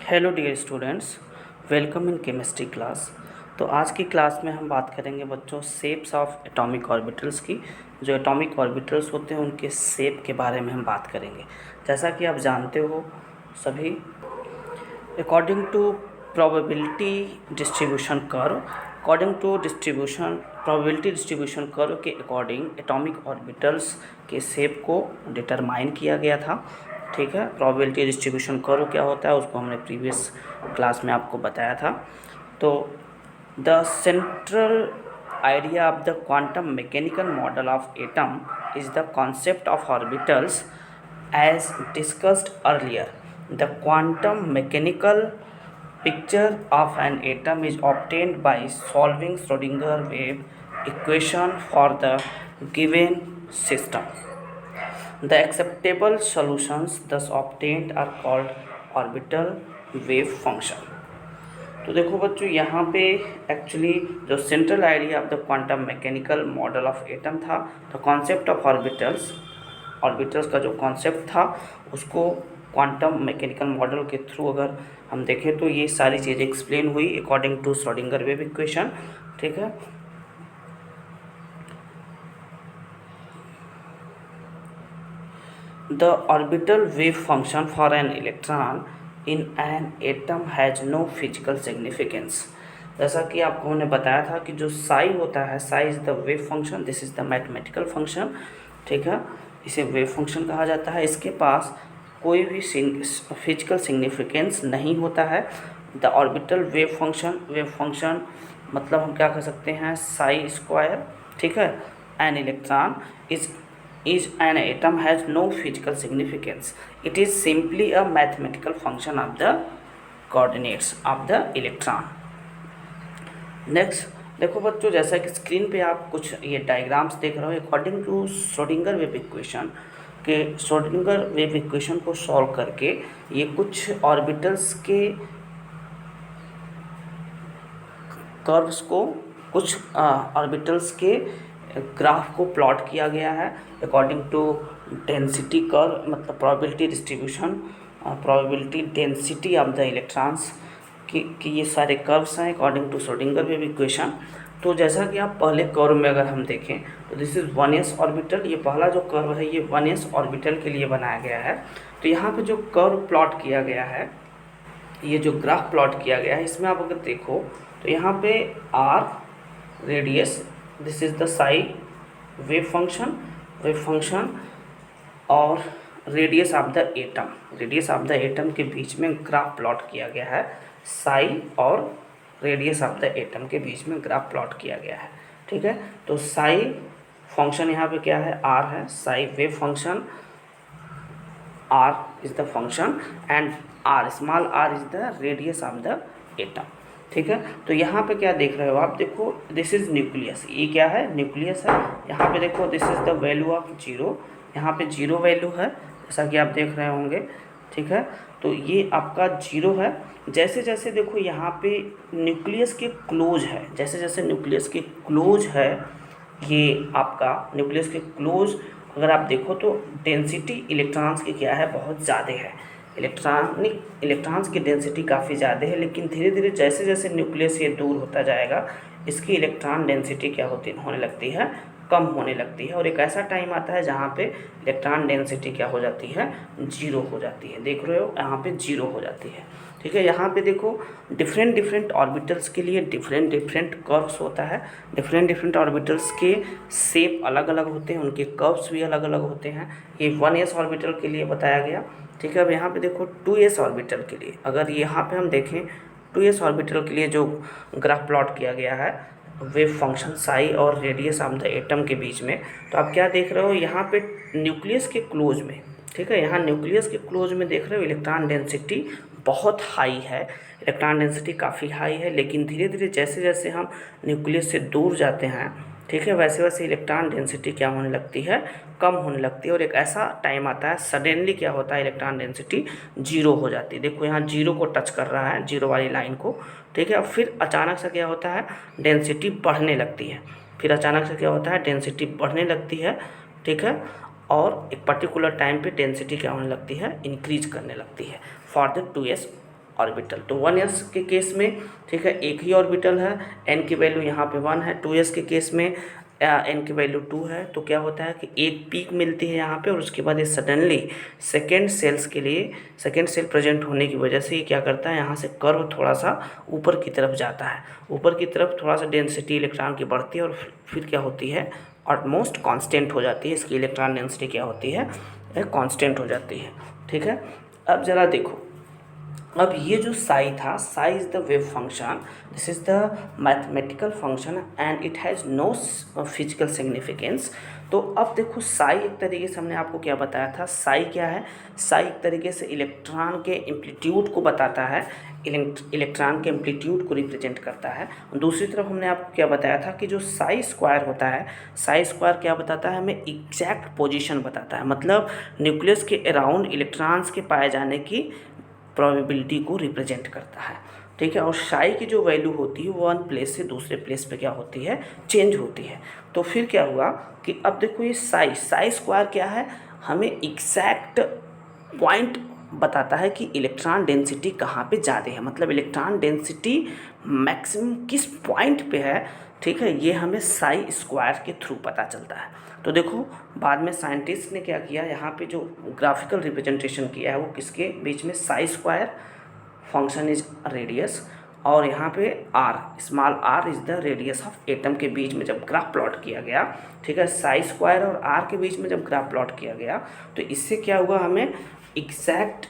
Hello dear students, welcome in chemistry class. तो आज की क्लास में हम बात करेंगे बच्चों शेप्स ऑफ एटॉमिक ऑर्बिटल्स की। जो एटॉमिक ऑर्बिटल्स होते हैं उनके शेप के बारे में हम बात करेंगे। जैसा कि आप जानते हो सभी, according to probability distribution curve probability distribution curve के अकॉर्डिंग एटॉमिक ऑर्बिटल्स के शेप को डिटरमाइन किया गया था। ठीक है, प्रोबेबिलिटी डिस्ट्रीब्यूशन कर्व क्या होता है उसको हमने प्रीवियस क्लास में आपको बताया था। तो the central idea of the quantum mechanical model of atom is the concept of orbitals. As discussed earlier, the quantum mechanical picture of an atom is obtained by solving Schrodinger wave equation for the given system. The acceptable solutions thus obtained are called orbital wave function. तो देखो बच्चों, यहाँ पे actually जो central idea of the quantum mechanical model of atom था, तो concept of orbitals का जो कॉन्सेप्ट था उसको क्वांटम मैकेनिकल मॉडल के थ्रू अगर हम देखें तो ये सारी चीज़ें एक्सप्लेन हुई according to Schrodinger wave equation. ठीक है, the orbital wave function for an electron in an atom has no physical significance. जैसा कि आपको हमने बताया था कि जो साई होता है, Sai is the wave function, this is the mathematical function. ठीक है, इसे वेव फंक्शन कहा जाता है। इसके पास कोई भी फिजिकल सिग्निफिकेंस नहीं होता है। द ऑर्बिटल वेव फंक्शन मतलब हम क्या कह सकते हैं, साई स्क्वायर। ठीक है, an electron is an atom has no physical significance. It is simply a mathematical function of the coordinates of the electron. Next देखो बच्चों, जैसा कि स्क्रीन पे आप कुछ ये डायग्राम्स देख रहे हो according to Schrodinger wave equation के श्रोडिंगर वेव इक्वेशन को सॉल्व करके ये कुछ ऑर्बिटल्स के कर्व्स को कुछ ऑर्बिटल्स के ग्राफ को प्लॉट किया गया है अकॉर्डिंग टू डेंसिटी कर्व, मतलब probability distribution, probability density of the electrons कि ये सारे कर्व्स हैं according to Schrodinger wave equation. तो जैसा कि आप पहले कर्व में अगर हम देखें तो दिस इज़ 1s ऑर्बिटल। ये पहला जो कर्व है ये 1s ऑर्बिटल के लिए बनाया गया है। तो यहाँ पे जो कर्व प्लॉट किया गया है, ये जो ग्राफ प्लॉट किया गया है, इसमें आप अगर देखो तो यहाँ पे R radius, this is the psi wave function और रेडियस ऑफ द एटम के बीच में ग्राफ प्लॉट किया गया है। साई और रेडियस ऑफ द एटम के बीच में ग्राफ प्लॉट किया गया है। ठीक है, तो साई फंक्शन यहाँ पे क्या है, आर है। Psi wave function, R is the function and R small r is the radius of the atom. ठीक है, तो यहाँ पे क्या देख रहे हो आप, देखो दिस इज़ न्यूक्लियस, ये क्या है, न्यूक्लियस है। यहाँ पे देखो this is the value of zero, यहाँ पे जीरो वैल्यू है जैसा कि आप देख रहे होंगे। ठीक है, तो ये आपका जीरो है। जैसे जैसे देखो यहाँ पे न्यूक्लियस के क्लोज है, जैसे जैसे न्यूक्लियस के क्लोज है, ये आपका न्यूक्लियस के क्लोज अगर आप देखो तो डेंसिटी इलेक्ट्रॉन्स की क्या है, बहुत ज़्यादा है। इलेक्ट्रॉन्स की डेंसिटी काफ़ी ज़्यादा है, लेकिन धीरे धीरे जैसे जैसे न्यूक्लियस ये दूर होता जाएगा इसकी इलेक्ट्रॉन डेंसिटी क्या होने लगती है, कम होने लगती है। और एक ऐसा टाइम आता है जहाँ पे इलेक्ट्रॉन डेंसिटी क्या हो जाती है, जीरो हो जाती है। देख रहे हो यहाँ पे जीरो हो जाती है। ठीक है, यहाँ पे देखो डिफरेंट ऑर्बिटल्स के लिए डिफरेंट कर्व्स होता है। डिफरेंट ऑर्बिटल्स के शेप अलग अलग होते हैं, उनके कर्व्स भी अलग अलग होते हैं। ये 1s ऑर्बिटल के लिए बताया गया। ठीक है, अब यहाँ पे देखो 2s ऑर्बिटल के लिए, अगर यहाँ पे हम देखें 2s ऑर्बिटल के लिए जो ग्राफ प्लॉट किया गया है वेव फंक्शन साई और रेडियस ऑफ द एटम के बीच में, तो आप क्या देख रहे हो यहाँ पे न्यूक्लियस के क्लोज में। ठीक है, यहाँ न्यूक्लियस के क्लोज में देख रहे हो इलेक्ट्रॉन डेंसिटी बहुत हाई है, इलेक्ट्रॉन डेंसिटी काफ़ी हाई है। लेकिन धीरे धीरे जैसे जैसे हम न्यूक्लियस से दूर जाते हैं, ठीक है, वैसे वैसे इलेक्ट्रॉन डेंसिटी क्या होने लगती है, कम होने लगती है। और एक ऐसा टाइम आता है सडनली क्या होता है, इलेक्ट्रॉन डेंसिटी जीरो हो जाती है। देखो यहाँ जीरो को टच कर रहा है, जीरो वाली लाइन को। ठीक है, फिर अचानक से क्या होता है, डेंसिटी बढ़ने लगती है। फिर अचानक से क्या होता है, डेंसिटी बढ़ने लगती है। ठीक है, और एक पर्टिकुलर टाइम पे डेंसिटी क्या होने लगती है, इंक्रीज करने लगती है फॉर द 2s ऑर्बिटल। तो 1s के केस में ठीक है एक ही ऑर्बिटल है, n की वैल्यू यहाँ पे 1 है। 2s के केस में n की वैल्यू 2 है। तो क्या होता है कि एक पीक मिलती है यहाँ पे और उसके बाद ये सडनली सेकेंड सेल प्रेजेंट होने की वजह से ये क्या करता है, यहाँ से कर्व थोड़ा सा ऊपर की तरफ जाता है। ऊपर की तरफ थोड़ा सा डेंसिटी इलेक्ट्रॉन की बढ़ती है और फिर क्या होती है, ऑलमोस्ट कांस्टेंट हो जाती है। इसकी इलेक्ट्रॉन डेंसिटी क्या होती है, कांस्टेंट हो जाती है। ठीक है, अब ज़रा देखो, अब ये जो साई था, psi is the wave function, this is the mathematical function and it has no physical significance. तो अब देखो साई एक तरीके से हमने आपको क्या बताया था, साई क्या है, साई एक तरीके से इलेक्ट्रॉन के एम्पलीट्यूड को बताता है, इलेक्ट्रॉन के एम्पलीट्यूड को रिप्रेजेंट करता है। दूसरी तरफ हमने आपको क्या बताया था कि जो साई स्क्वायर होता है, साई स्क्वायर क्या बताता है, हमें एग्जैक्ट पोजीशन बताता है, मतलब न्यूक्लियस के अराउंड इलेक्ट्रॉन्स के पाए जाने की प्रोबेबिलिटी को रिप्रेजेंट करता है। ठीक है, और साई की जो वैल्यू होती है वो वन प्लेस से दूसरे प्लेस पे क्या होती है, चेंज होती है। तो फिर क्या हुआ कि अब देखो ये साई स्क्वायर क्या है, हमें एग्जैक्ट पॉइंट बताता है कि इलेक्ट्रॉन डेंसिटी कहाँ पे ज़्यादा है, मतलब इलेक्ट्रॉन डेंसिटी मैक्सिमम किस पॉइंट पे है। ठीक है, ये हमें साई स्क्वायर के थ्रू पता चलता है। तो देखो बाद में साइंटिस्ट ने क्या किया, यहाँ पे जो ग्राफिकल रिप्रेजेंटेशन किया है वो किसके बीच में, psi square function is radius और यहाँ पे R, small r is the radius of atom के बीच में जब ग्राफ प्लॉट किया गया। ठीक है, साई स्क्वायर और आर के बीच में जब ग्राफ प्लॉट किया गया तो इससे क्या हुआ, हमें एग्जैक्ट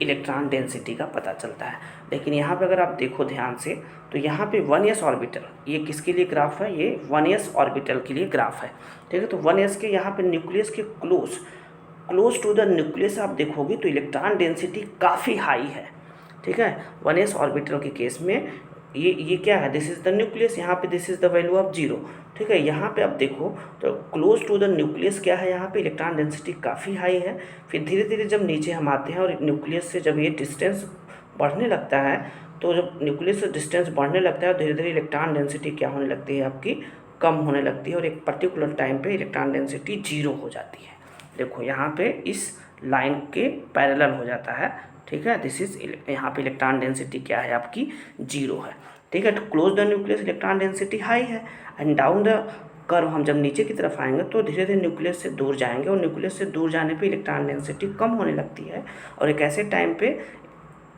इलेक्ट्रॉन डेंसिटी का पता चलता है। लेकिन यहाँ पे अगर आप देखो ध्यान से तो यहाँ पे 1s ऑर्बिटल, ये किसके लिए ग्राफ है, ये 1s ऑर्बिटल के लिए ग्राफ है। ठीक है, तो 1s के यहाँ पे न्यूक्लियस के क्लोज टू द न्यूक्लियस आप देखोगे तो इलेक्ट्रॉन डेंसिटी काफ़ी हाई है। ठीक है, 1s ऑर्बिटल के केस में ये क्या है, दिस इज़ द न्यूक्लियस, यहाँ पे this is the value of 0। ठीक है, यहाँ पे आप देखो तो क्लोज टू द न्यूक्लियस क्या है, यहाँ पे इलेक्ट्रॉन डेंसिटी काफ़ी हाई है। फिर धीरे धीरे जब नीचे हम आते हैं और न्यूक्लियस से जब ये डिस्टेंस बढ़ने लगता है, तो जब न्यूक्लियस से डिस्टेंस बढ़ने लगता है धीरे धीरे इलेक्ट्रॉन डेंसिटी क्या होने लगती है, आपकी कम होने लगती है और एक पर्टिकुलर टाइम पे इलेक्ट्रॉन डेंसिटी 0 हो जाती है। देखो यहाँ पे इस लाइन के पैरेलल हो जाता है। ठीक है, दिस इज, यहाँ पे इलेक्ट्रॉन डेंसिटी क्या है, आपकी 0 है। ठीक है, तो close the nucleus electron density high है एंड डाउन द कर्व हम जब नीचे की तरफ आएंगे तो धीरे धीरे न्यूक्लियस से दूर जाएंगे और न्यूक्लियस से दूर जाने पे इलेक्ट्रॉन डेंसिटी कम होने लगती है और एक ऐसे टाइम पे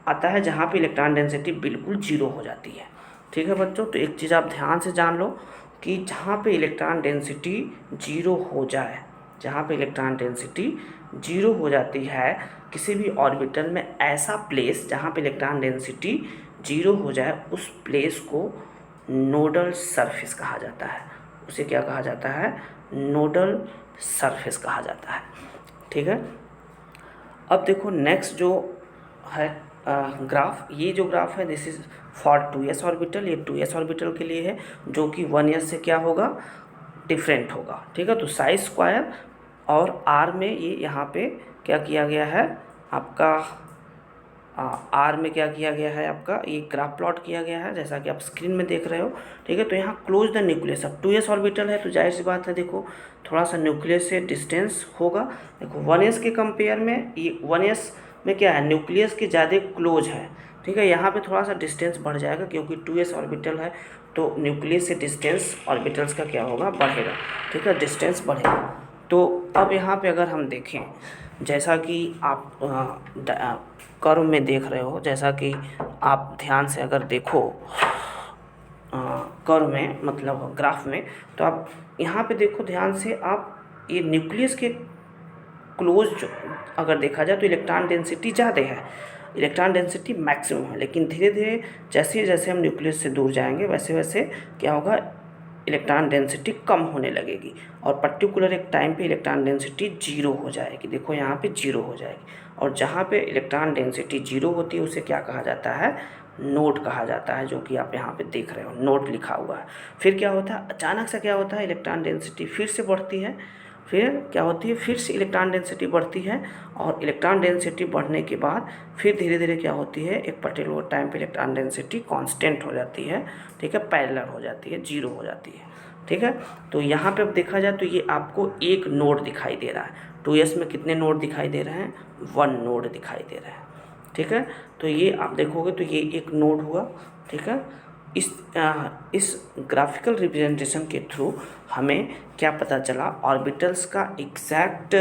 आता है जहाँ पे इलेक्ट्रॉन डेंसिटी बिल्कुल 0 हो जाती है। ठीक है बच्चों, तो एक चीज़ आप ध्यान से जान लो कि जहाँ पे इलेक्ट्रॉन डेंसिटी 0 हो जाए, जहाँ पे इलेक्ट्रॉन डेंसिटी 0 हो जाती है किसी भी ऑर्बिटल में, ऐसा प्लेस जहाँ पे इलेक्ट्रॉन डेंसिटी 0 हो जाए उस प्लेस को नोडल सरफेस कहा जाता है। उसे क्या कहा जाता है, नोडल सरफेस कहा जाता है। ठीक है, अब देखो नेक्स्ट जो है ग्राफ, ये जो ग्राफ है this is for 2s orbital, ये 2s ऑर्बिटल के लिए है जो कि 1s से क्या होगा, डिफरेंट होगा। ठीक है, तो साई स्क्वायर और आर में ये यहाँ पे क्या किया गया है आपका, आर में क्या किया गया है आपका, ये ग्राफ प्लॉट किया गया है जैसा कि आप स्क्रीन में देख रहे हो। ठीक है, तो यहाँ क्लोज द न्यूक्लियस, अब 2s ऑर्बिटल है तो जाहिर सी बात है देखो थोड़ा सा न्यूक्लियस से डिस्टेंस होगा। देखो 1s के कंपेयर में ये 1s में क्या है, न्यूक्लियस के ज़्यादा क्लोज है। ठीक है, यहाँ पे थोड़ा सा डिस्टेंस बढ़ जाएगा क्योंकि 2s ऑर्बिटल है तो न्यूक्लियस से डिस्टेंस ऑर्बिटल्स का क्या होगा, बढ़ेगा। ठीक है, डिस्टेंस बढ़ेगा। तो अब यहाँ पे अगर हम देखें जैसा कि आप कर्व में देख रहे हो, जैसा कि आप ध्यान से अगर देखो कर्व में मतलब ग्राफ में, तो आप यहाँ पे देखो ध्यान से, आप ये न्यूक्लियस के क्लोज अगर देखा जाए तो इलेक्ट्रॉन डेंसिटी ज़्यादा है, इलेक्ट्रॉन डेंसिटी मैक्सिमम है। लेकिन धीरे धीरे जैसे जैसे हम न्यूक्लियस से दूर जाएंगे वैसे वैसे क्या होगा, इलेक्ट्रॉन डेंसिटी कम होने लगेगी और पर्टिकुलर एक टाइम पे इलेक्ट्रॉन डेंसिटी 0 हो जाएगी। देखो यहाँ पे 0 हो जाएगी और जहाँ पे इलेक्ट्रॉन डेंसिटी 0 होती है उसे क्या कहा जाता है, नोड कहा जाता है, जो कि आप यहाँ पे देख रहे हो नोड लिखा हुआ है। फिर क्या होता है, अचानक से क्या होता है, इलेक्ट्रॉन डेंसिटी फिर से बढ़ती है, फिर क्या होती है, फिर से इलेक्ट्रॉन डेंसिटी बढ़ती है और इलेक्ट्रॉन डेंसिटी बढ़ने के बाद फिर धीरे धीरे क्या होती है, एक पर्टिकुलर टाइम पे इलेक्ट्रॉन डेंसिटी कांस्टेंट हो जाती है। ठीक है, पैरेलल हो जाती है, 0 हो जाती है। ठीक है, तो यहाँ पे अब देखा जाए तो ये आपको एक नोड दिखाई दे रहा है। 2s में कितने नोड दिखाई दे रहे हैं, 1 नोड दिखाई दे रहा है। ठीक है। तो ये आप देखोगे तो ये एक नोड हुआ, ठीक है। इस ग्राफिकल रिप्रेजेंटेशन के थ्रू हमें क्या पता चला, ऑर्बिटल्स का एग्जैक्ट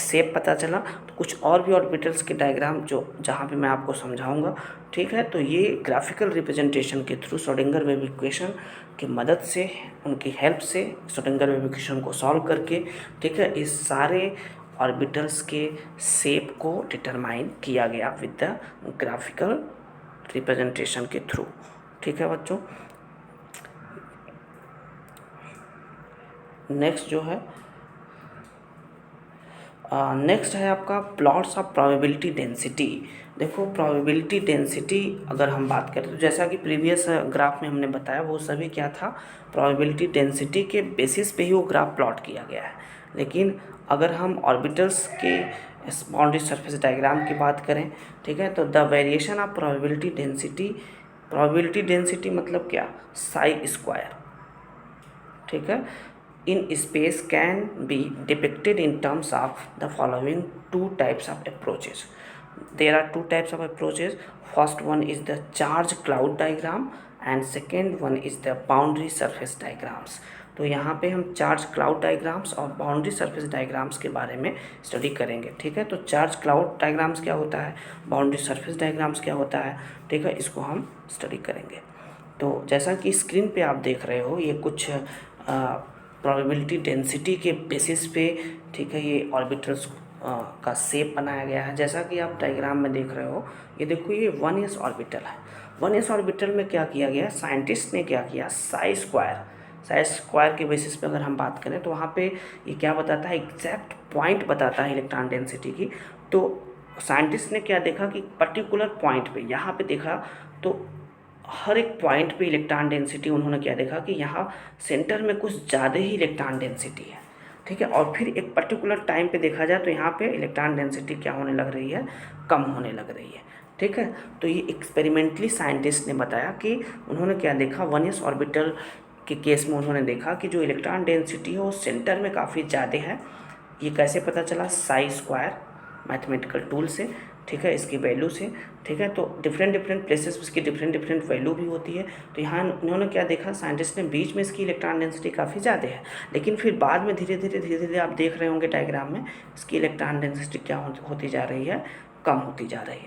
शेप पता चला। तो कुछ और भी ऑर्बिटल्स के डायग्राम जो जहाँ पे मैं आपको समझाऊंगा, ठीक है। तो ये ग्राफिकल रिप्रेजेंटेशन के थ्रू श्रोडिंगर वेव इक्वेशन की मदद से, उनकी हेल्प से, श्रोडिंगर वेव इक्वेशन को सॉल्व करके, ठीक है, इस सारे ऑर्बिटल्स के शेप को डिटरमाइन किया गया विद द ग्राफिकल रिप्रेजेंटेशन के थ्रू, ठीक है बच्चों। नेक्स्ट जो है नेक्स्ट है आपका प्लॉट्स ऑफ प्रोबेबिलिटी डेंसिटी। देखो प्रोबेबिलिटी डेंसिटी अगर हम बात करें तो जैसा कि प्रीवियस ग्राफ में हमने बताया, वो सभी क्या था, प्रोबेबिलिटी डेंसिटी के बेसिस पे ही वो ग्राफ प्लॉट किया गया है। लेकिन अगर हम ऑर्बिटल्स के बाउंड्री सरफेस डायग्राम की बात करें, ठीक है, तो the variation of probability density मतलब क्या, साई स्क्वायर, ठीक है, in space can be depicted in terms of the following two types of approaches. There are two types of approaches. First one is the charge cloud diagram and second one is the boundary surface diagrams. तो यहाँ पे हम charge cloud diagrams और boundary surface diagrams के बारे में study करेंगे, ठीक है। तो चार्ज क्लाउड डायग्राम्स क्या होता है, बाउंड्री सरफेस डायग्राम्स क्या होता है, ठीक है, इसको हम स्टडी करेंगे। तो जैसा कि स्क्रीन पे आप देख रहे हो, ये कुछ प्रोबेबिलिटी डेंसिटी के बेसिस पे, ठीक है, ये ऑर्बिटल्स का शेप बनाया गया है। जैसा कि आप डायग्राम में देख रहे हो, ये देखो ये 1s ऑर्बिटल है। 1s ऑर्बिटल में क्या किया गया, साइंटिस्ट ने क्या किया, साई स्क्वायर के बेसिस पे अगर हम बात करें तो वहाँ पे ये क्या बताता है, एग्जैक्ट पॉइंट बताता है इलेक्ट्रॉन डेंसिटी की। तो साइंटिस्ट ने क्या देखा कि पर्टिकुलर पॉइंट पे, यहाँ पे देखा तो हर एक पॉइंट पे इलेक्ट्रॉन डेंसिटी उन्होंने क्या देखा कि यहाँ सेंटर में कुछ ज़्यादा ही इलेक्ट्रॉन डेंसिटी है, ठीक है। और फिर एक पर्टिकुलर टाइम पे देखा जाए तो यहाँ पे इलेक्ट्रॉन डेंसिटी क्या होने लग रही है, कम होने लग रही है, ठीक है। तो ये एक्सपेरिमेंटली साइंटिस्ट ने बताया कि उन्होंने क्या देखा, 1s ऑर्बिटल के केस में उन्होंने देखा कि जो इलेक्ट्रॉन डेंसिटी है वो सेंटर में काफ़ी ज़्यादा है। ये कैसे पता चला, साई स्क्वायर मैथमेटिकल टूल से, ठीक है, इसकी वैल्यू से, ठीक है। तो डिफरेंट प्लेसेस इसकी डिफरेंट वैल्यू भी होती है। तो यहाँ उन्होंने क्या देखा, साइंटिस्ट ने, बीच में इसकी इलेक्ट्रॉन डेंसिटी काफ़ी ज़्यादा है, लेकिन फिर बाद में धीरे धीरे आप देख रहे होंगे डायग्राम में, इसकी इलेक्ट्रॉन डेंसिटी क्या होती जा रही है, कम होती जा रही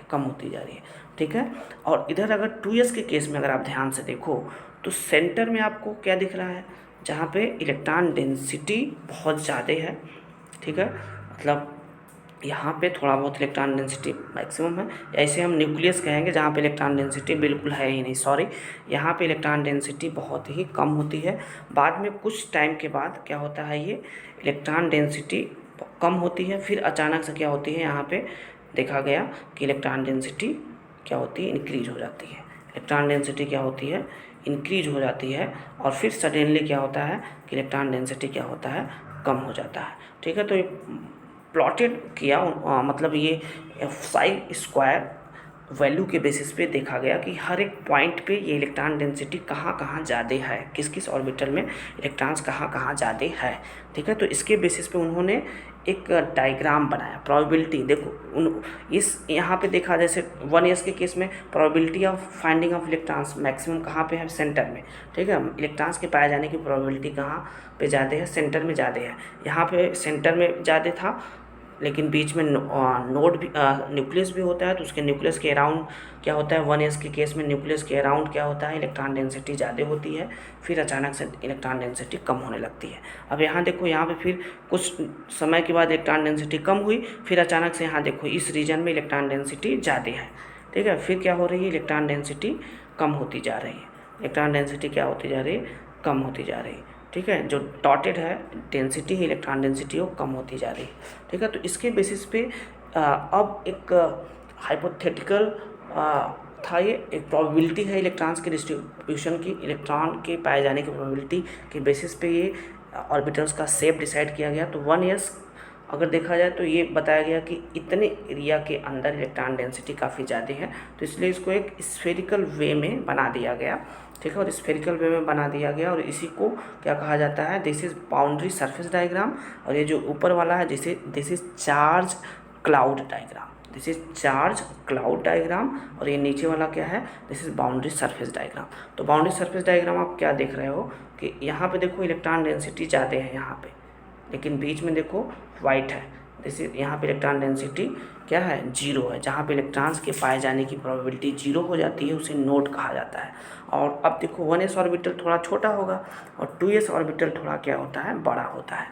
है, ठीक है। और इधर अगर 2s के केस में अगर आप ध्यान से देखो तो सेंटर में आपको क्या दिख रहा है, जहाँ पे इलेक्ट्रॉन डेंसिटी बहुत ज़्यादा है, ठीक है, मतलब यहाँ पे थोड़ा बहुत इलेक्ट्रॉन डेंसिटी मैक्सिमम है। ऐसे हम न्यूक्लियस कहेंगे जहाँ पे इलेक्ट्रॉन डेंसिटी बिल्कुल है ही नहीं, सॉरी, यहाँ पे इलेक्ट्रॉन डेंसिटी बहुत ही कम होती है। बाद में कुछ टाइम के बाद क्या होता है, ये इलेक्ट्रॉन डेंसिटी कम होती है, फिर अचानक से क्या होती है, यहाँ पे देखा गया कि इलेक्ट्रॉन डेंसिटी क्या होती है, इंक्रीज हो जाती है। इलेक्ट्रॉन डेंसिटी क्या होती है, इंक्रीज हो जाती है, और फिर सडनली क्या होता है कि इलेक्ट्रॉन डेंसिटी क्या होता है, कम हो जाता है, ठीक है। तो ये प्लॉटेड किया, मतलब ये साई स्क्वायर वैल्यू के बेसिस पे देखा गया कि हर एक पॉइंट पे ये इलेक्ट्रॉन डेंसिटी कहाँ कहाँ ज़्यादा है, किस ऑर्बिटल में इलेक्ट्रॉन्स कहाँ ज़्यादा है, ठीक है। तो इसके बेसिस पे उन्होंने एक डायग्राम बनाया, प्रोबेबिलिटी देखो इस यहाँ पे देखा, जैसे 1s के केस में probability of finding of electrons maximum कहाँ पे है, सेंटर में, ठीक है। इलेक्ट्रॉन्स के पाए जाने की प्रोबेबिलिटी कहाँ पे ज़्यादा है, सेंटर में ज़्यादा है। यहाँ पे सेंटर में ज़्यादा था, लेकिन बीच में नोड भी, न्यूक्लियस भी होता है, तो उसके न्यूक्लियस के अराउंड क्या होता है, 1s के केस में न्यूक्लियस के अराउंड क्या होता है, इलेक्ट्रॉन डेंसिटी ज़्यादा होती है, फिर अचानक से इलेक्ट्रॉन डेंसिटी कम होने लगती है। अब यहाँ देखो, यहाँ पे फिर कुछ समय के बाद इलेक्ट्रॉन डेंसिटी कम हुई, फिर अचानक से यहाँ देखो इस रीजन में इलेक्ट्रॉन डेंसिटी ज़्यादा है, ठीक है। फिर क्या हो रही है, इलेक्ट्रॉन डेंसिटी कम होती जा रही है, इलेक्ट्रॉन डेंसिटी क्या होती जा रही है, कम होती जा रही है, ठीक है। जो डॉटेड है डेंसिटी है, इलेक्ट्रॉन डेंसिटी वो कम होती जा रही है, ठीक है। तो इसके बेसिस पे अब एक हाइपोथेटिकल था, ये एक प्रोबेबिलिटी है इलेक्ट्रॉन्स के डिस्ट्रीब्यूशन की, इलेक्ट्रॉन के पाए जाने की प्रोबेबिलिटी के बेसिस पे ये ऑर्बिटल्स का शेप डिसाइड किया गया। तो 1s अगर देखा जाए तो ये बताया गया कि इतने एरिया के अंदर इलेक्ट्रॉन डेंसिटी काफ़ी ज़्यादा है, तो इसलिए इसको एक स्फेरिकल वे में बना दिया गया, ठीक है। और स्फेरिकल वे में बना दिया गया, और इसी को क्या कहा जाता है, this is boundary surface diagram. और ये जो ऊपर वाला है, this is charge cloud diagram, this is charge cloud diagram, और ये नीचे वाला क्या है, this is boundary surface diagram. तो बाउंड्री सरफेस डायग्राम आप क्या देख रहे हो कि यहाँ पे देखो इलेक्ट्रॉन डेंसिटी ज़्यादा है यहाँ पे, लेकिन बीच में देखो वाइट है, जैसे यहाँ पे इलेक्ट्रॉन डेंसिटी क्या है, 0 है। जहाँ पे इलेक्ट्रॉन्स के पाए जाने की प्रोबेबिलिटी 0 हो जाती है उसे नोड कहा जाता है। और अब देखो 1s ऑर्बिटल थोड़ा छोटा होगा और 2s ऑर्बिटल थोड़ा क्या होता है, बड़ा होता है।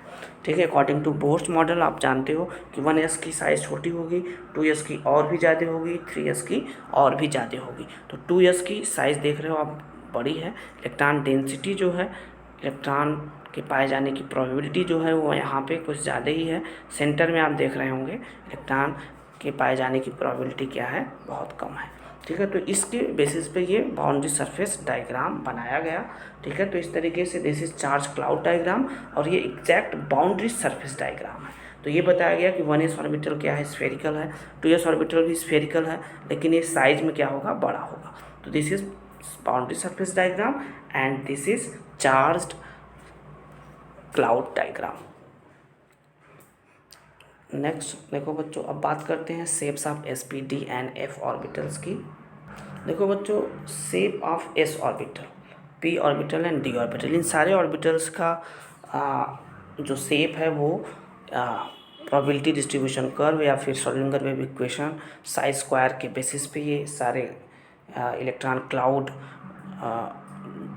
ठीक है, अकॉर्डिंग टू बोर्स मॉडल आप जानते हो कि 1s की साइज़ छोटी होगी, 2s की और भी ज़्यादा होगी, 3s की और भी ज़्यादा होगी। तो 2s की साइज़ देख रहे हो आप बड़ी है, इलेक्ट्रॉन डेंसिटी जो है, इलेक्ट्रॉन के पाए जाने की प्रोबेबिलिटी जो है वो यहाँ पे कुछ ज़्यादा ही है। सेंटर में आप देख रहे होंगे इलेक्ट्रॉन के पाए जाने की प्रोबेबिलिटी क्या है, बहुत कम है। ठीक है, तो इसके बेसिस पे ये बाउंड्री सरफेस डायग्राम बनाया गया। ठीक है, तो इस तरीके से this is charge cloud diagram, और ये एग्जैक्ट बाउंड्री सरफेस डायग्राम है। तो ये बताया गया कि 1s ऑर्बिटल क्या है, स्फेरिकल है, 2s ऑर्बिटल भी स्फेरिकल है, लेकिन ये साइज में क्या होगा, बड़ा होगा। तो this is boundary surface diagram and this is charged cloud diagram. Next देखो बच्चों, अब बात करते हैं shapes of s p d and f orbitals की। देखो बच्चों, shape of s orbital, p orbital and d orbital, इन सारे ऑर्बिटल्स का जो शेप है वो प्रोबेबिलिटी डिस्ट्रीब्यूशन कर्व या फिर Schrodinger wave equation Sai square के बेसिस पे ये सारे इलेक्ट्रॉन क्लाउड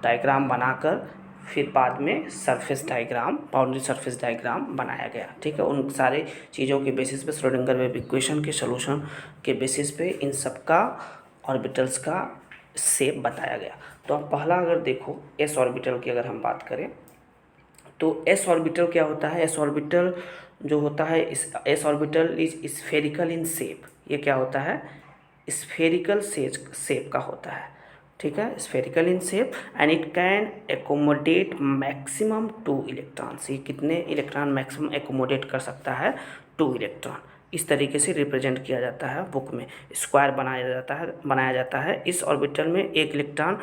डायग्राम बनाकर फिर बाद में surface diagram, boundary surface diagram बनाया गया। ठीक है, उन सारे चीज़ों के बेसिस पे, श्रोडिंगर वेव इक्वेशन के सॉल्यूशन के बेसिस पे इन सब का ऑर्बिटल्स का शेप बताया गया। तो अब पहला अगर देखो एस ऑर्बिटल की अगर हम बात करें तो एस ऑर्बिटल क्या होता है, एस ऑर्बिटल जो होता है, इस S orbital is spherical in shape. ये क्या होता है, स्फेरिकल शेप का होता है। ठीक है, spherical in shape and it can accommodate maximum 2 electrons. ये कितने इलेक्ट्रॉन मैक्सिमम एकोमोडेट कर सकता है, 2 इलेक्ट्रॉन। इस तरीके से रिप्रेजेंट किया जाता है बुक में, स्क्वायर बनाया जाता है। इस ऑर्बिटल में एक इलेक्ट्रॉन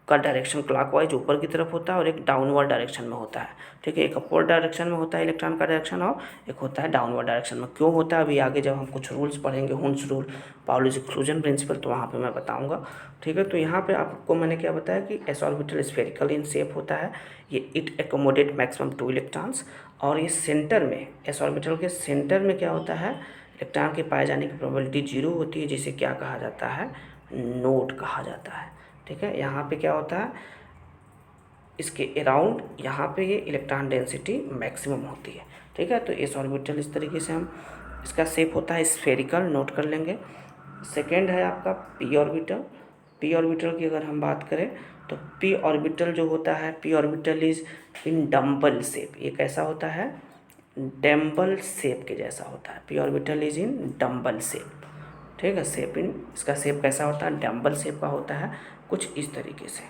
का डायरेक्शन क्लॉकवाइज ऊपर की तरफ होता है और एक डाउनवर्ड डायरेक्शन में होता है। ठीक है, एक अपवर्ड डायरेक्शन में होता है इलेक्ट्रॉन का डायरेक्शन और एक होता है डाउनवर्ड डायरेक्शन में। क्यों होता है अभी आगे जब हम कुछ रूल्स पढ़ेंगे, Hund's rule, Pauli's exclusion principle, तो वहाँ पे मैं बताऊंगा। ठीक है, तो यहाँ पे आपको मैंने क्या बताया कि S orbital spherical in shape होता है, ये इट एकोमोडेट मैक्सिमम 2 इलेक्ट्रॉन्स, और ये सेंटर में, एस ऑर्बिटल के सेंटर में क्या होता है, इलेक्ट्रॉन के पाए जाने की प्रोबेबिलिटी 0 होती है, जिसे क्या कहा जाता है, नोड कहा जाता है। ठीक है, यहाँ पे क्या होता है, इसके अराउंड यहाँ पे ये इलेक्ट्रॉन डेंसिटी मैक्सिमम होती है। ठीक है, तो एस ऑर्बिटल इस तरीके से हम, इसका शेप होता है स्फेरिकल, नोट कर लेंगे। सेकेंड है आपका पी ऑर्बिटल। पी ऑर्बिटल की अगर हम बात करें तो पी ऑर्बिटल जो होता है, P orbital is in dumbbell shape. ये कैसा होता है, डम्बल शेप के जैसा होता है। P orbital is in dumbbell shape. ठीक है, शेप इन, इसका शेप कैसा होता है, डम्बल शेप का होता है, कुछ इस तरीके से।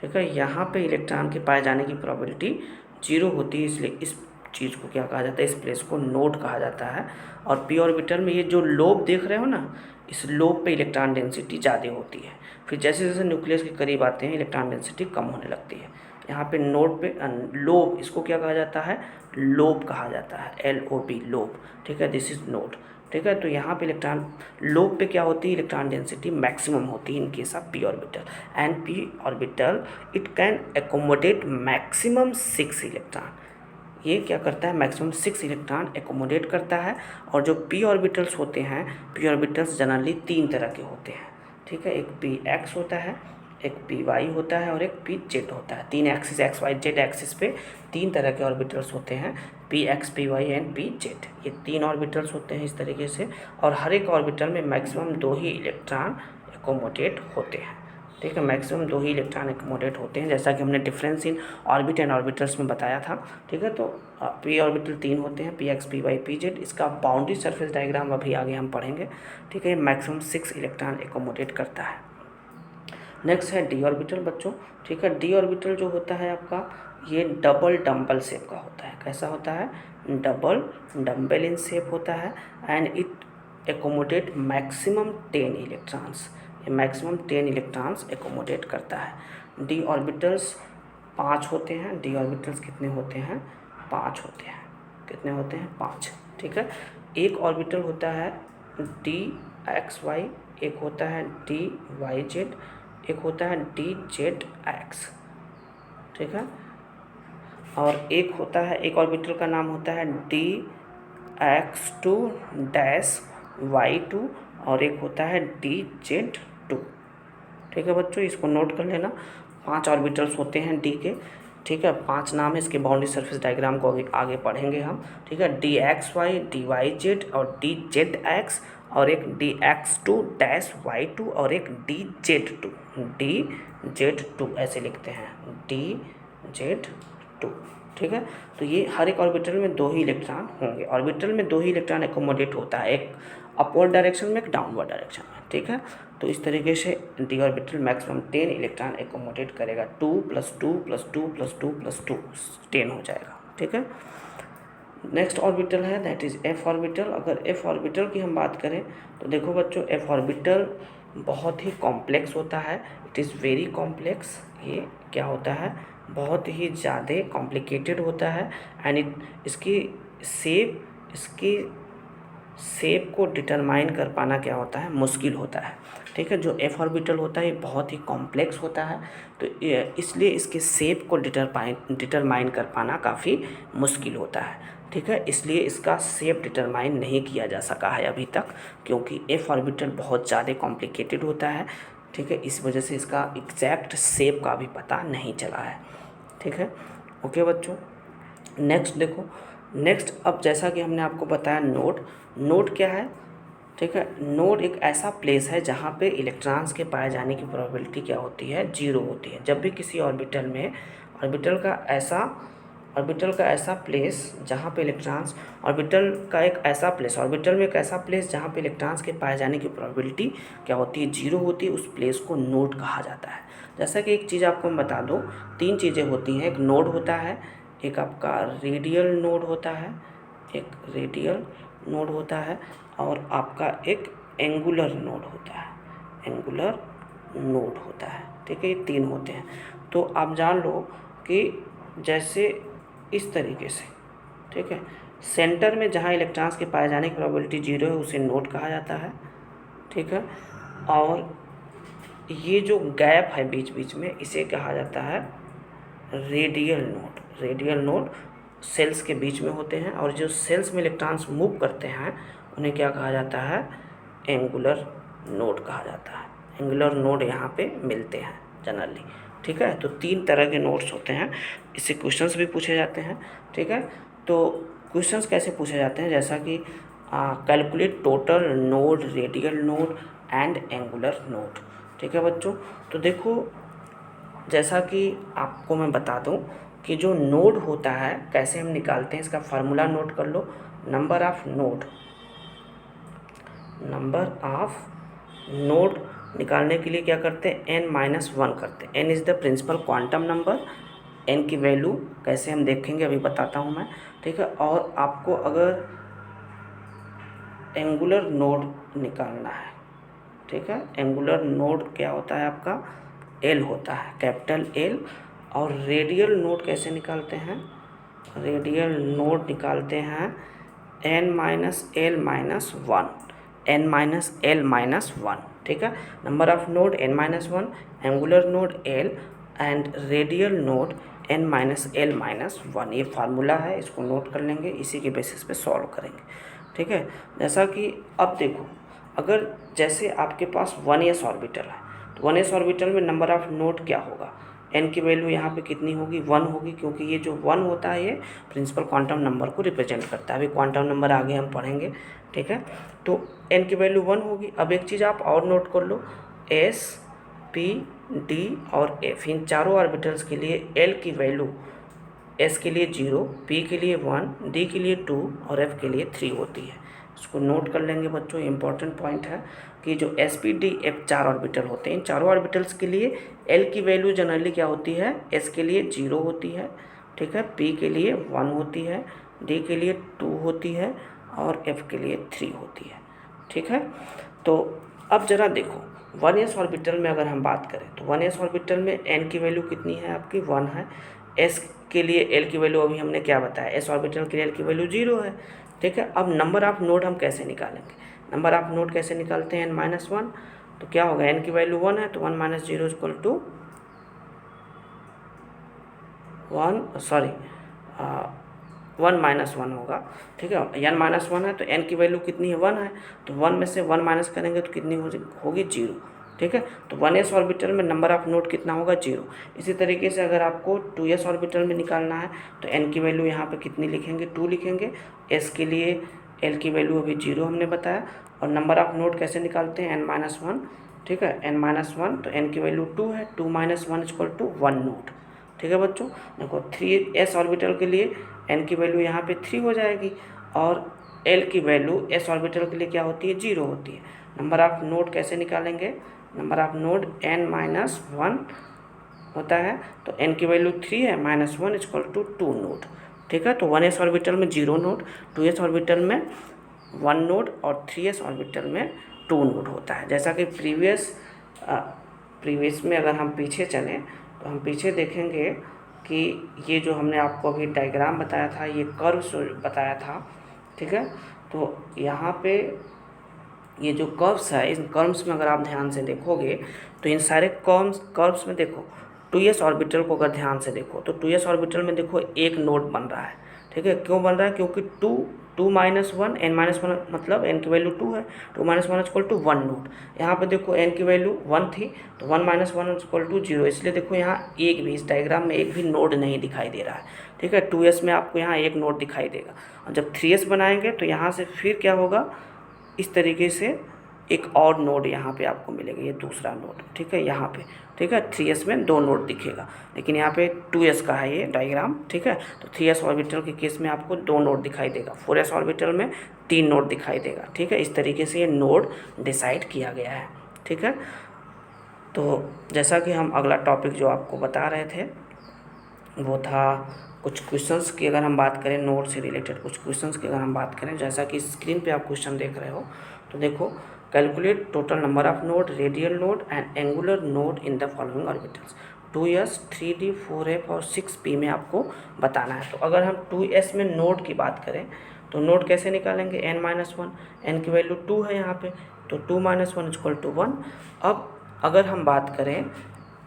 ठीक है, यहाँ पे इलेक्ट्रॉन के पाए जाने की प्रोबेबिलिटी 0 होती है, इसलिए इस चीज़ को क्या कहा जाता है, इस प्लेस को नोड कहा जाता है। और पी ऑर्बिटल में ये जो लोब देख रहे हो ना, इस लोब पे इलेक्ट्रॉन डेंसिटी ज़्यादा होती है। फिर जैसे जैसे न्यूक्लियस के करीब आते हैं इलेक्ट्रॉन डेंसिटी कम होने लगती है। यहाँ पे नोड पे लोब, इसको क्या कहा जाता है, लोब कहा जाता है, LOB, लोब। ठीक है, दिस इज नोड। ठीक है, तो यहाँ पे इलेक्ट्रॉन लोब पे क्या होती है, इलेक्ट्रॉन डेंसिटी मैक्सिमम होती है in case of P orbital. And P orbital it can accommodate maximum 6 electron. ये क्या करता है, मैक्सिमम 6 इलेक्ट्रॉन एकोमोडेट करता है। और जो पी ऑर्बिटल्स होते हैं, पी ऑर्बिटल्स जनरली 3 तरह के होते हैं। ठीक है, एक पी एक्स होता है, एक पी वाई होता है और एक पी जेड होता है। 3 axis, X Y Z axis पे 3 तरह के ऑर्बिटल्स होते हैं, P X, P Y and P Z. ये 3 ऑर्बिटल्स होते हैं इस तरीके से, और हर एक ऑर्बिटल में मैक्सिमम 2 ही इलेक्ट्रॉन एकोमोडेट होते हैं। ठीक है, मैक्सिमम 2 ही इलेक्ट्रॉन एकोमोडेट होते हैं, जैसा कि हमने difference in orbit and orbitals में बताया था। ठीक है, तो पी ऑर्बिटल 3 होते हैं, P X, P Y, P Z. इसका बाउंड्री सरफेस डायग्राम अभी आगे हम पढ़ेंगे। ठीक है, मैक्सिमम 6 इलेक्ट्रॉन एकोमोडेट करता है। नेक्स्ट है डी ऑर्बिटल बच्चों। ठीक है, डी ऑर्बिटल जो होता है आपका, ये डबल डम्बल शेप का होता है। कैसा होता है, डबल डम्बल इन शेप होता है and it accommodate maximum 10 electrons. ये मैक्सिमम 10 इलेक्ट्रॉन्स एकोमोडेट करता है। डी ऑर्बिटल्स 5 होते हैं। डी ऑर्बिटल्स कितने होते हैं, 5 होते हैं। कितने होते हैं, 5। ठीक है, एक ऑर्बिटल होता है डी एक्स वाई, एक होता है डी वाई जेड, एक होता है डी जेड एक्स, ठीक है। और एक होता है, एक ऑर्बिटल का नाम होता है D X two dash Y two, और एक होता है डी जेड टू, ठीक है बच्चों, इसको नोट कर लेना। 5 ऑर्बिटल्स होते हैं डी के, ठीक है, 5 नाम है, इसके बाउंड्री सरफेस डायग्राम को आगे पढ़ेंगे हम, ठीक है। D X Y, D Y Z और डी जेड एक्स, और एक D X two dash Y two और एक D Z two, D Z two ऐसे लिखते हैं, डी जेड टू, ठीक है। तो ये हर एक ऑर्बिटल में 2 ही इलेक्ट्रॉन होंगे। ऑर्बिटल में 2 ही इलेक्ट्रॉन एकोमोडेट होता है, एक अपवर्ड डायरेक्शन में, एक डाउनवर्ड डायरेक्शन में, ठीक है। तो इस तरीके से D orbital maximum 10 electron accommodate करेगा, 2 + 2 + 2 + 2 + 2 10 हो जाएगा, ठीक है। नेक्स्ट ऑर्बिटल है दैट इज़ एफ ऑर्बिटल। अगर एफ ऑर्बिटल की हम बात करें तो देखो बच्चों, एफ ऑर्बिटल बहुत ही कॉम्प्लेक्स होता है, इट इज़ वेरी कॉम्प्लेक्स। ये क्या होता है, बहुत ही ज़्यादा कॉम्प्लिकेटेड होता है, एंड इसकी शेप को डिटरमाइन कर पाना क्या होता है, मुश्किल होता है, ठीक है। जो एफ ऑर्बिटल होता है ये बहुत ही कॉम्प्लेक्स होता है, तो इसलिए इसके शेप को डिटरमाइन कर पाना काफ़ी मुश्किल होता है, ठीक है। इसलिए इसका शेप डिटरमाइन नहीं किया जा सका है अभी तक, क्योंकि एफ ऑर्बिटल बहुत ज़्यादा कॉम्प्लिकेटेड होता है, ठीक है। इस वजह से इसका एग्जैक्ट शेप का भी पता नहीं चला है, ठीक है। ओके बच्चों, नेक्स्ट देखो, नेक्स्ट अब जैसा कि हमने आपको बताया नोड क्या है, ठीक है। नोड एक ऐसा प्लेस है जहाँ पे इलेक्ट्रॉन्स के पाए जाने की प्रोबेबिलिटी क्या होती है, 0 होती है। जब भी किसी ऑर्बिटल में ऑर्बिटल का ऐसा प्लेस जहाँ पे इलेक्ट्रॉन्स, ऑर्बिटल में एक ऐसा प्लेस जहाँ पे इलेक्ट्रॉन्स के पाए जाने की प्रोबेबिलिटी क्या होती है, 0 होती है, उस प्लेस को नोड कहा जाता है। जैसा कि एक चीज़ आपको मैं बता दूँ, 3 चीज़ें होती हैं, एक नोड होता है, एक आपका रेडियल नोड होता है, और आपका एक एंगुलर नोड होता है, ठीक है। ये 3 होते हैं। तो आप जान लो कि जैसे इस तरीके से, ठीक है, सेंटर में जहाँ इलेक्ट्रॉन्स के पाए जाने की प्रोबेबिलिटी 0 है उसे नोड कहा जाता है, ठीक है। और ये जो गैप है बीच बीच में इसे कहा जाता है रेडियल नोड सेल्स के बीच में होते हैं, और जो सेल्स में इलेक्ट्रॉन्स मूव करते हैं उन्हें क्या कहा जाता है, एंगुलर नोड कहा जाता है। एंगुलर नोड यहाँ पे मिलते हैं जनरली, ठीक है। तो 3 तरह के नोड्स होते हैं, इससे क्वेश्चंस भी पूछे जाते हैं, ठीक है। तो क्वेश्चंस कैसे पूछे जाते हैं, जैसा कि calculate total node, radial node and angular node, ठीक है बच्चों। तो देखो, जैसा कि आपको मैं बता दूं कि जो नोड होता है कैसे हम निकालते हैं, इसका फार्मूला नोट कर लो। नंबर ऑफ नोड निकालने के लिए क्या करते हैं, n-1 करते हैं। n is the principal quantum number, n की वैल्यू कैसे हम देखेंगे अभी बताता हूँ मैं, ठीक है। और आपको अगर एंगुलर नोड निकालना है, ठीक है, एंगुलर नोड क्या होता है आपका, L होता है, कैपिटल L। और रेडियल नोड कैसे निकालते हैं, रेडियल नोड निकालते हैं n-l-1, ठीक है। Number of node n-1, angular node L and radial node n-l-1। ये फार्मूला है, इसको नोट कर लेंगे, इसी के बेसिस पे सॉल्व करेंगे, ठीक है। जैसा कि अब देखो, अगर जैसे आपके पास 1s ऑर्बिटल है, तो 1s ऑर्बिटल में नंबर ऑफ नोड क्या होगा, n की वैल्यू यहाँ पे कितनी होगी, 1 होगी, क्योंकि ये जो 1 होता है ये प्रिंसिपल क्वांटम नंबर को रिप्रेजेंट करता है। अभी क्वांटम नंबर आगे हम पढ़ेंगे, ठीक है। तो n की वैल्यू 1 होगी। अब एक चीज़ आप और नोट कर लो, s, p, d और f, इन चारों ऑर्बिटल्स के लिए l की वैल्यू s के लिए 0, p के लिए 1, d के लिए 2 और f के लिए 3 होती है। इसको नोट कर लेंगे बच्चों, इंपॉर्टेंट पॉइंट है कि जो s, p, d, f 4 orbital होते हैं, इन चारों ऑर्बिटल्स के लिए l की वैल्यू जनरली क्या होती है, s के लिए 0 होती है, ठीक है, p के लिए 1 होती है, d के लिए 2 होती है और f के लिए 3 होती है, ठीक है। तो अब ज़रा देखो, 1s ऑर्बिटल में अगर हम बात करें तो 1s ऑर्बिटल में n की वैल्यू कितनी है आपकी, 1 है। s के लिए l की वैल्यू अभी हमने क्या बताया, s ऑर्बिटल के लिए l की वैल्यू 0 है, ठीक है। अब नंबर ऑफ नोड हम कैसे निकालेंगे, नंबर ऑफ नोड कैसे निकालते हैं, n-1, तो क्या होगा, n की वैल्यू 1 है तो 1 माइनस 0 इक्वल टू 1 होगा, ठीक है। n-1 है तो n की वैल्यू कितनी है, 1 है, तो 1 में से 1 माइनस करेंगे तो कितनी होगी, 0, ठीक है। तो 1s ऑर्बिटल में नंबर ऑफ नोड कितना होगा, 0। इसी तरीके से अगर आपको 2s ऑर्बिटल में निकालना है तो n की वैल्यू यहाँ पे कितनी लिखेंगे, 2 लिखेंगे। s के लिए l की वैल्यू अभी 0 हमने बताया। और नंबर ऑफ नोड कैसे निकालते हैं, n-1, ठीक है, n-1 तो n की वैल्यू 2 है, 2 माइनस 1 इक्वल टू 1 नोड, ठीक है बच्चों। देखो 3s ऑर्बिटल के लिए n की वैल्यू यहाँ पे 3 हो जाएगी और l की वैल्यू s ऑर्बिटल के लिए क्या होती है, 0 होती है। नंबर ऑफ नोड कैसे निकालेंगे, नंबर ऑफ नोड n-1 होता है तो n की वैल्यू 3 है, -1 इक्वल टू 2 नोड, ठीक है। तो 1s ऑर्बिटल में 0 नोड, 2s ऑर्बिटल में 1 नोड और 3s ऑर्बिटल में 2 नोड होता है। जैसा कि प्रीवियस में अगर हम पीछे चलें तो हम पीछे देखेंगे कि ये जो हमने आपको अभी डायग्राम बताया था, ये कर्व्स बताया था, ठीक है। तो यहाँ पे ये जो कर्व्स है, इन कर्व्स में अगर आप ध्यान से देखोगे तो इन सारे कर्व्स में देखो 2s ऑर्बिटल को अगर ध्यान से देखो तो 2s ऑर्बिटल में देखो एक नोड बन रहा है, ठीक है। क्यों बन रहा है, क्योंकि 2 माइनस 1, n-1 मतलब n की वैल्यू 2 है, 2 माइनस 1 इक्वल टू 1 नोड। यहाँ पे देखो n की वैल्यू 1 थी तो 1 माइनस 1 इक्वल टू 0, इसलिए देखो यहाँ एक भी, इस डायग्राम में एक भी नोड नहीं दिखाई दे रहा है, ठीक है। 2s में आपको यहाँ एक नोड दिखाई देगा और जब 3s बनाएंगे तो यहाँ से फिर क्या होगा, इस तरीके से एक और नोड यहाँ पे आपको मिलेगा, ये दूसरा नोड, ठीक है, यहाँ पे, ठीक है। 3s में 2 नोड दिखेगा, लेकिन यहाँ पे 2s का है ये डायग्राम, ठीक है। तो 3s ऑर्बिटल के केस में आपको 2 नोड दिखाई देगा, 4s ऑर्बिटल में 3 नोड दिखाई देगा, ठीक है। इस तरीके से ये नोड डिसाइड किया गया है, ठीक है। तो जैसा कि हम अगला टॉपिक जो आपको बता रहे थे वो था कुछ क्वेश्चंस की, अगर हम बात करें नोड से रिलेटेड कुछ क्वेश्चंस की अगर हम बात करें, जैसा कि स्क्रीन पे आप क्वेश्चन देख रहे हो, तो देखो calculate total number of node, radial node and angular node in the following orbitals, 2s, 3d, 4f और 6p में आपको बताना है। तो अगर हम 2s में नोड की बात करें तो नोड कैसे निकालेंगे, n-1, n की वैल्यू 2 है यहाँ पे, तो 2 माइनस 1 इक्वल टू 1। अब अगर हम बात करें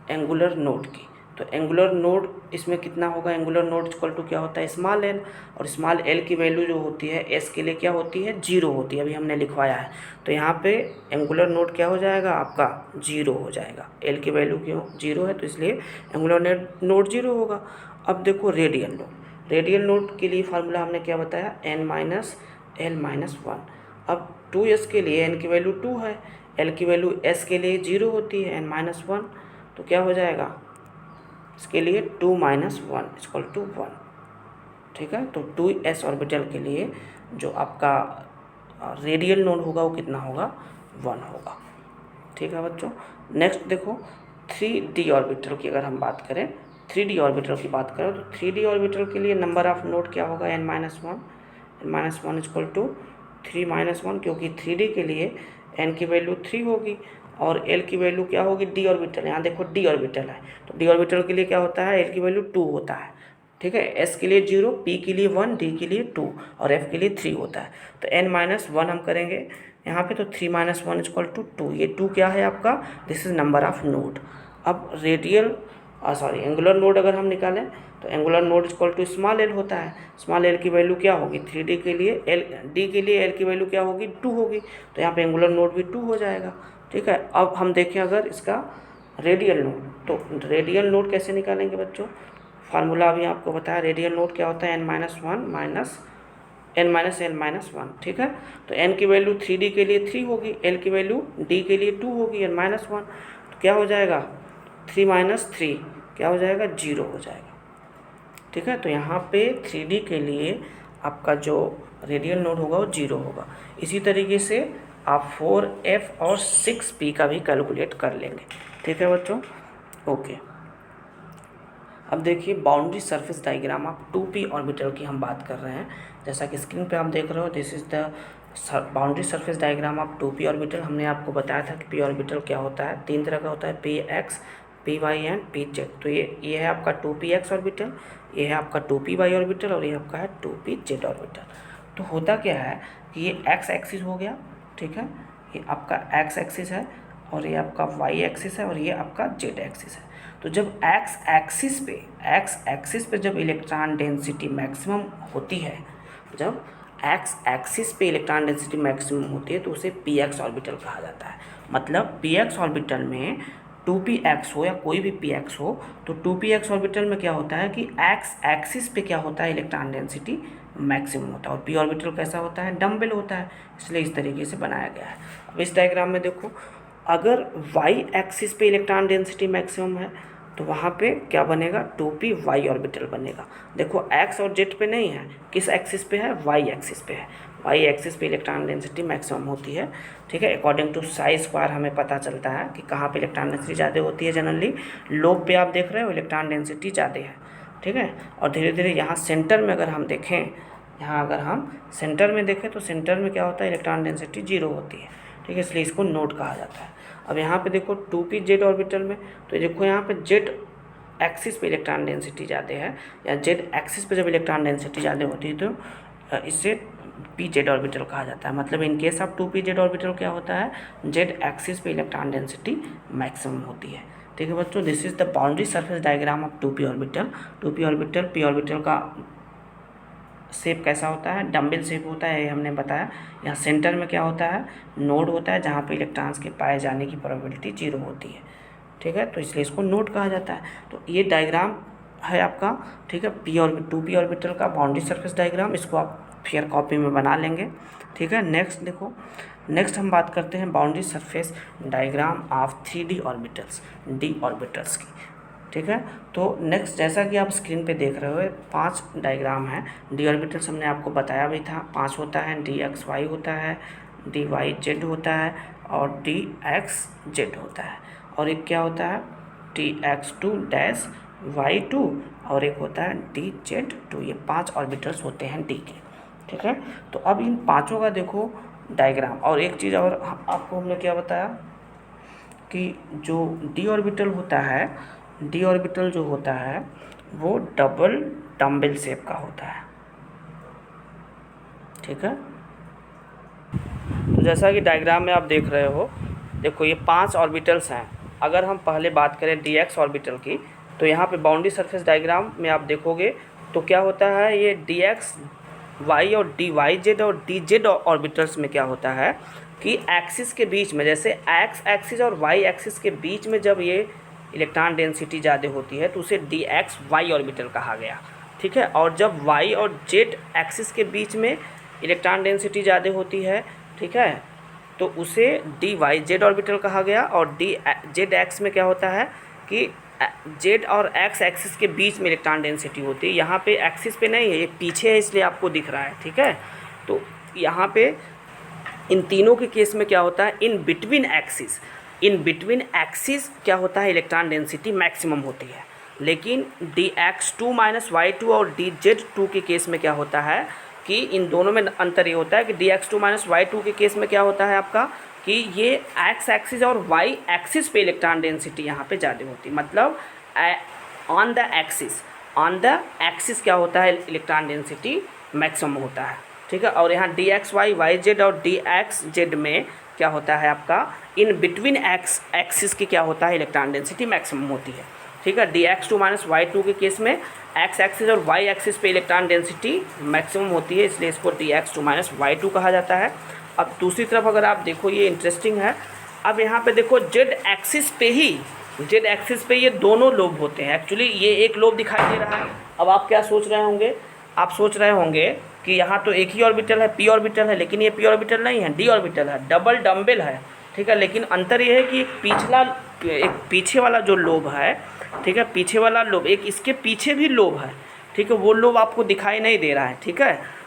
एंगुलर नोड की तो एंगुलर नोड इसमें कितना होगा, एंगुलर नोड इक्वल टू क्या होता है, स्मॉल एल, और स्मॉल एल की वैल्यू जो होती है एस के लिए क्या होती है, 0 होती है, अभी हमने लिखवाया है। तो यहाँ पे एंगुलर नोड क्या हो जाएगा आपका, 0 हो जाएगा, एल की वैल्यू क्यों 0 है तो इसलिए एंगुलर नोड 0 होगा। अब देखो रेडियल नोड, रेडियल नोड के लिए फार्मूला हमने क्या बताया, n-l-1। अब 2s के लिए n की वैल्यू 2 है, l की वैल्यू s के लिए 0 होती है, n-1, तो क्या हो जाएगा इसके लिए 2 माइनस 1 इक्वल टू 1, ठीक है। तो 2s ऑर्बिटल के लिए जो आपका रेडियल नोड होगा वो कितना होगा, 1 होगा, ठीक है बच्चों। नेक्स्ट देखो 3d ऑर्बिटल की अगर हम बात करें, 3d ऑर्बिटल की बात करें तो 3d ऑर्बिटल के लिए नंबर ऑफ नोड क्या होगा, n-1 इक्वल टू 3 माइनस 1, क्योंकि 3d के लिए n की वैल्यू 3 होगी और l की वैल्यू क्या होगी, d ऑर्बिटल, यहाँ देखो d ऑर्बिटल है तो d ऑर्बिटल के लिए क्या होता है, l की वैल्यू 2 होता है, ठीक है। s के लिए 0, p के लिए 1, d के लिए 2 और f के लिए 3 होता है। तो n-1 हम करेंगे यहाँ पे तो 3 माइनस 1 इक्वल टू 2, ये 2 क्या है आपका, this is number of node. अब एंगुलर नोड अगर हम निकालें तो angular node equal to small L होता है, स्मॉल एल की वैल्यू क्या होगी, 3d के लिए d के लिए l की वैल्यू क्या होगी, 2 होगी, तो यहाँ पे एंगुलर नोड भी 2 हो जाएगा, ठीक है। अब हम देखें अगर इसका रेडियल नोड, तो रेडियल नोड कैसे निकालेंगे बच्चों, फार्मूला अभी आपको बताया, रेडियल नोड क्या होता है, n-1, ठीक है। तो n की वैल्यू 3d के लिए 3 होगी, l की वैल्यू d के लिए 2 होगी, n-1, तो क्या हो जाएगा 3 माइनस 3 क्या हो जाएगा, 0 हो जाएगा, ठीक है। तो यहाँ पे 3d के लिए आपका जो रेडियल नोड होगा वो 0 होगा। इसी तरीके से आप 4f और 6p का भी कैलकुलेट कर लेंगे, ठीक है बच्चों, ओके। अब देखिए बाउंड्री सरफेस डायग्राम आप 2p ऑर्बिटल की हम बात कर रहे हैं, जैसा कि स्क्रीन पे आप देख रहे हो, this is the boundary surface diagram of 2p orbital. हमने आपको बताया था कि p ऑर्बिटल क्या होता है, 3 तरह का होता है, px, py एंड pz। तो ये है आपका 2px ऑर्बिटल, ये है आपका 2py ऑर्बिटल और ये आपका है 2pz ऑर्बिटल। तो होता क्या है कि ये एक्स एक्सिस हो गया, ठीक है, ये आपका एक्स एक्सिस है और ये आपका वाई एक्सिस है और ये आपका जेड एक्सिस है। तो जब एक्स एक्सिस पे जब इलेक्ट्रॉन डेंसिटी मैक्सिमम होती है, जब एक्स एक्सिस पे इलेक्ट्रॉन डेंसिटी मैक्सिमम होती है तो उसे पी एक्स ऑर्बिटल कहा जाता है। मतलब पी एक्स ऑर्बिटल में 2p हो या कोई भी px हो, तो 2px ऑर्बिटल में क्या होता है कि एक्स एक्सिस पे क्या होता है, इलेक्ट्रॉन डेंसिटी मैक्सिमम होता है। और p ऑर्बिटल कैसा होता है, डम्बल होता है, इसलिए इस तरीके से बनाया गया है। अब इस डायग्राम में देखो, अगर y एक्सिस पे इलेक्ट्रॉन डेंसिटी मैक्सिमम है तो वहाँ पे क्या बनेगा, 2py ऑर्बिटल बनेगा। देखो x और z पे नहीं है, किस एक्सिस पे है, y एक्सिस पे है। y एक्सिस पे इलेक्ट्रॉन डेंसिटी मैक्सिमम होती है, ठीक है। अकॉर्डिंग टू साई स्क्वायर हमें पता चलता है कि कहाँ पे इलेक्ट्रॉन डेंसिटी ज़्यादा होती है। जनरली लोब पे आप देख रहे हो इलेक्ट्रॉन डेंसिटी ज़्यादा है, ठीक है। और धीरे धीरे यहाँ सेंटर में अगर हम देखें, यहाँ अगर हम सेंटर में देखें तो सेंटर में क्या होता है, इलेक्ट्रॉन डेंसिटी 0 होती है, ठीक है, इसलिए इसको नोड कहा जाता है। अब यहाँ पे देखो 2p ऑर्बिटल में, तो देखो यहाँ पे जेड एक्सिस पे इलेक्ट्रॉन डेंसिटी ज़्यादा है, या जेड एक्सिस पे जब इलेक्ट्रॉन डेंसिटी ज़्यादा होती है तो इससे pz ऑर्बिटल कहा जाता है। मतलब in case of 2pz orbital क्या होता है, जेड एक्सिस पे इलेक्ट्रॉन डेंसिटी मैक्सिमम होती है, ठीक है बच्चों। This is the boundary surface diagram of 2p orbital. p orbital का शेप कैसा होता है, डम्बल शेप होता है, ये हमने बताया। यहाँ सेंटर में क्या होता है, नोड होता है, जहाँ पे इलेक्ट्रॉन्स के पाए जाने की प्रोबेबिलिटी 0 होती है, ठीक है, तो इसलिए इसको नोड कहा जाता है। तो ये डायग्राम है आपका, ठीक है, 2p ऑर्बिटल का बाउंड्री सरफेस डायग्राम। इसको आप फिर कॉपी में बना लेंगे, ठीक है। नेक्स्ट देखो, नेक्स्ट हम बात करते हैं boundary surface diagram of 3d orbitals, D orbitals की, ठीक है। तो नेक्स्ट जैसा कि आप स्क्रीन पे देख रहे हो 5 डायग्राम है। डी ऑर्बिटल्स हमने आपको बताया भी था, 5 होता है, डी एक्स वाई होता है, डी वाई जेड होता है और डी एक्स जेड होता है, और एक क्या होता है, D X two dash Y two, और एक होता है डी जेड टू। ये 5 ऑर्बिटल्स होते हैं डी के, ठीक है। तो अब इन पाँचों का देखो डायग्राम। और एक चीज़ और आपको हमने क्या बताया कि जो डी ऑर्बिटल होता है, डी ऑर्बिटल जो होता है वो डबल डम्बल शेप का होता है, ठीक है। तो जैसा कि डायग्राम में आप देख रहे हो, देखो ये 5 ऑर्बिटल्स हैं। अगर हम पहले बात करें डी एक्स ऑर्बिटल की, तो यहाँ पे बाउंड्री सरफेस डायग्राम में आप देखोगे तो क्या होता है, ये डी एक्स वाई और डी वाई जेड और डी जेड ऑर्बिटल्स में क्या होता है कि एक्सिस के बीच में, जैसे एक्स एक्सिस और वाई एक्सिस के बीच में जब ये इलेक्ट्रॉन डेंसिटी ज़्यादा होती है तो उसे डी एक्स वाई ऑर्बिटल कहा गया, ठीक है। और जब वाई और जेड एक्सिस के बीच में इलेक्ट्रॉन डेंसिटी ज़्यादा होती है, ठीक है, तो उसे डी वाई जेड ऑर्बिटल कहा गया। और डी जेड एक्स में क्या होता है कि जेड और एक्स एक्सिस के बीच में इलेक्ट्रॉन डेंसिटी होती है। यहाँ पे एक्सिस पे नहीं है, ये पीछे है, इसलिए आपको दिख रहा है, ठीक है। तो यहाँ पे इन तीनों के केस में क्या होता है, इन बिटवीन एक्सिस क्या होता है, इलेक्ट्रॉन डेंसिटी मैक्सिमम होती है। लेकिन D X two minus Y two और डी जेड टू के केस में क्या होता है कि इन दोनों में अंतर ये होता है कि D X two minus Y two के केस में क्या होता है आपका कि ये एक्स एक्सिस और वाई एक्सिस पे इलेक्ट्रॉन डेंसिटी यहाँ पे ज़्यादा होती है। मतलब ऑन द एक्सिस क्या होता है, इलेक्ट्रॉन डेंसिटी मैक्सिमम होता है, ठीक है। और यहाँ डी एक्स वाई जेड और डी एक्स जेड में क्या होता है आपका, इन बिटवीन एक्सिस की क्या होता है, इलेक्ट्रॉन डेंसिटी मैक्सिमम होती है, ठीक है। D X two minus Y two के केस में एक्स एक्सिस और वाई एक्सिस पे इलेक्ट्रॉन डेंसिटी मैक्सिमम होती है, इसलिए इसको D X two minus Y two कहा जाता है। अब दूसरी तरफ अगर आप देखो, ये इंटरेस्टिंग है। अब यहाँ पे देखो जेड एक्सिस पे ये दोनों लोब होते हैं। एक्चुअली ये एक लोब दिखाई दे रहा है। अब आप क्या सोच रहे होंगे, आप सोच रहे होंगे कि यहाँ तो एक ही ऑर्बिटल है, पी ऑर्बिटल है, लेकिन ये पी ऑर्बिटल नहीं है, डी ऑर्बिटल है, डबल डम्बल है, ठीक है। लेकिन अंतर ये है कि एक पीछे वाला जो लोब है, ठीक है, पीछे वाला लोब, एक इसके पीछे भी लोब है, ठीक है, वो लोब आपको दिखाई नहीं दे रहा है, ठीक है।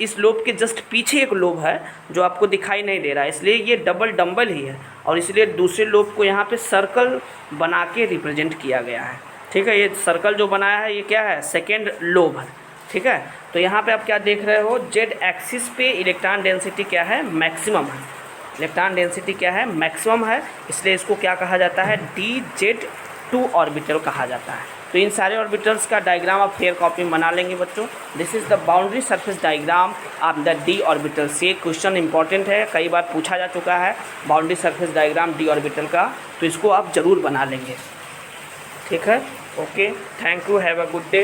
इस लोब के जस्ट पीछे एक लोब है जो आपको दिखाई नहीं दे रहा है, इसलिए ये डबल डम्बल ही है। और इसलिए दूसरे लोब को यहाँ पे सर्कल बना के रिप्रेजेंट किया गया है, ठीक है। ये सर्कल जो बनाया है ये क्या है, सेकेंड लोब है, ठीक है। तो यहाँ पे आप क्या देख रहे हो, जेड एक्सिस पे इलेक्ट्रॉन डेंसिटी क्या है, मैक्सिमम है। इलेक्ट्रॉन डेंसिटी क्या है, मैक्सिमम है, इसलिए इसको क्या कहा जाता है, डी जेड टू ऑर्बिटल कहा जाता है, तो इन सारे ऑर्बिटल्स का डायग्राम आप फेयर कॉपी में बना लेंगे बच्चों। This is the boundary surface diagram of the D orbitals. ये क्वेश्चन इंपॉर्टेंट है, कई बार पूछा जा चुका है boundary surface diagram D orbital का, तो इसको आप ज़रूर बना लेंगे। ठीक है, okay, thank you, have a good day.